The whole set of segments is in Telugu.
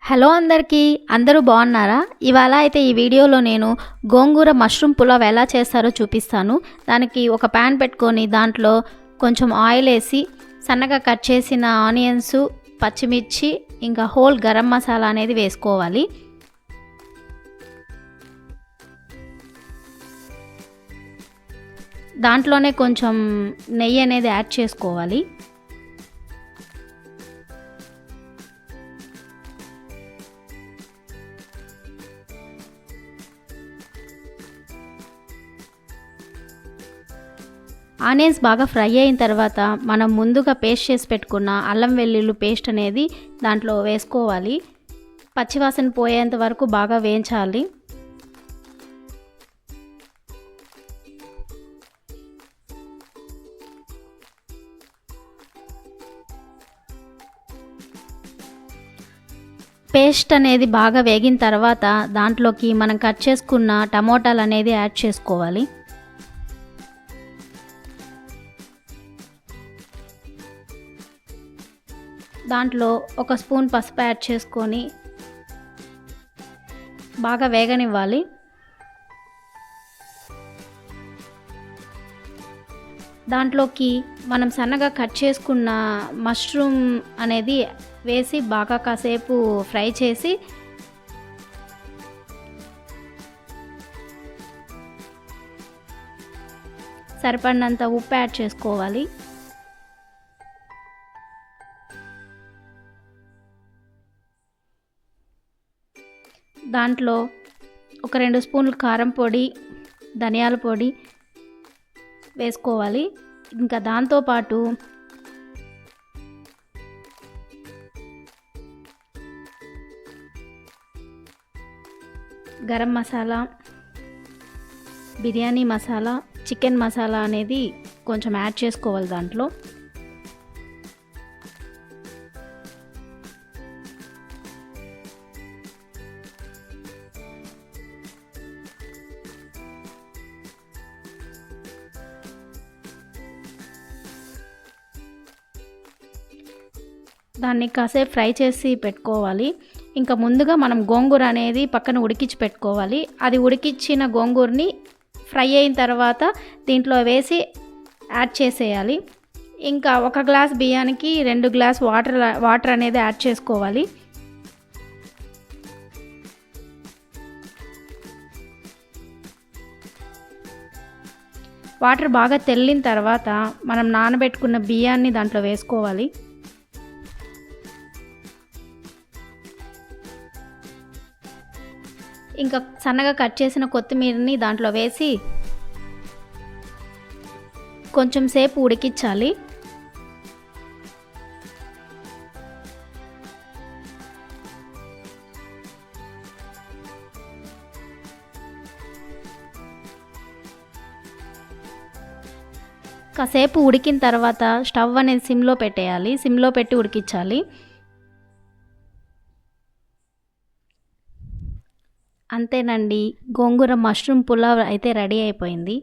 హలో అందరికీ, అందరూ బాగున్నారా? ఇవాళ అయితే ఈ వీడియోలో నేను గోంగూర మష్రూమ్ పులావ్ ఎలా చేస్తారో చూపిస్తాను. దానికి ఒక ప్యాన్ పెట్టుకొని దాంట్లో కొంచెం ఆయిల్ వేసి సన్నగా కట్ చేసిన ఆనియన్స్, పచ్చిమిర్చి ఇంకా హోల్ గరం మసాలా అనేది వేసుకోవాలి. దాంట్లోనే కొంచెం నెయ్యి అనేది యాడ్ చేసుకోవాలి. ఆనియన్స్ బాగా ఫ్రై అయిన తర్వాత మనం ముందుగా పేస్ట్ చేసి పెట్టుకున్న అల్లం వెల్లుల్లి పేస్ట్ అనేది దాంట్లో వేసుకోవాలి. పచ్చివాసన పోయేంత వరకు బాగా వేయించాలి. పేస్ట్ అనేది బాగా వేగిన తర్వాత దాంట్లోకి మనం కట్ చేసుకున్న టమోటాలు అనేది యాడ్ చేసుకోవాలి. దాంట్లో ఒక స్పూన్ పసుపు యాడ్ చేసుకొని బాగా వేగనివ్వాలి. దాంట్లోకి మనం సన్నగా కట్ చేసుకున్న మష్రూమ్ అనేది వేసి బాగా కాసేపు ఫ్రై చేసి సరిపడినంత ఉప్పు యాడ్ చేసుకోవాలి. దాంట్లో ఒక 2 స్పూన్లు కారం పొడి, ధనియాల పొడి వేసుకోవాలి. ఇంకా దాంతోపాటు గరం మసాలా, బిర్యానీ మసాలా, చికెన్ మసాలా అనేది కొంచెం యాడ్ చేసుకోవాలి. దాంట్లో దాన్ని కాసేపు ఫ్రై చేసి పెట్టుకోవాలి. ఇంకా ముందుగా మనం గోంగూర అనేది పక్కన ఉడికించి పెట్టుకోవాలి. అది ఉడికించిన గోంగూరని ఫ్రై అయిన తర్వాత దీంట్లో వేసి యాడ్ చేసేయాలి. ఇంకా 1 గ్లాస్ బియ్యానికి 2 గ్లాస్ వాటర్ అనేది యాడ్ చేసుకోవాలి. వాటర్ బాగా తెల్లిన తర్వాత మనం నానబెట్టుకున్న బియ్యాన్ని దాంట్లో వేసుకోవాలి. ఇంకా సన్నగా కట్ చేసిన కొత్తిమీరని దాంట్లో వేసి కొంచెం సేపు ఉడికించాలి. కాసేపు ఉడికిన తర్వాత స్టవ్ అనేది సిమ్లో పెట్టేయాలి. సిమ్లో పెట్టి ఉడికించాలి. అంతేనండి, గోంగూర మష్రూమ్ పులావ్ అయితే రెడీ అయిపోయింది.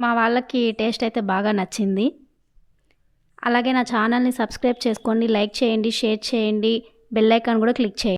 మా వాళ్ళకి టేస్ట్ అయితే బాగా నచ్చింది. అలాగే నా ఛానల్ని సబ్స్క్రైబ్ చేసుకోండి, లైక్ చేయండి, షేర్ చేయండి, బెల్ ఐకాన్ కూడా క్లిక్ చేయండి.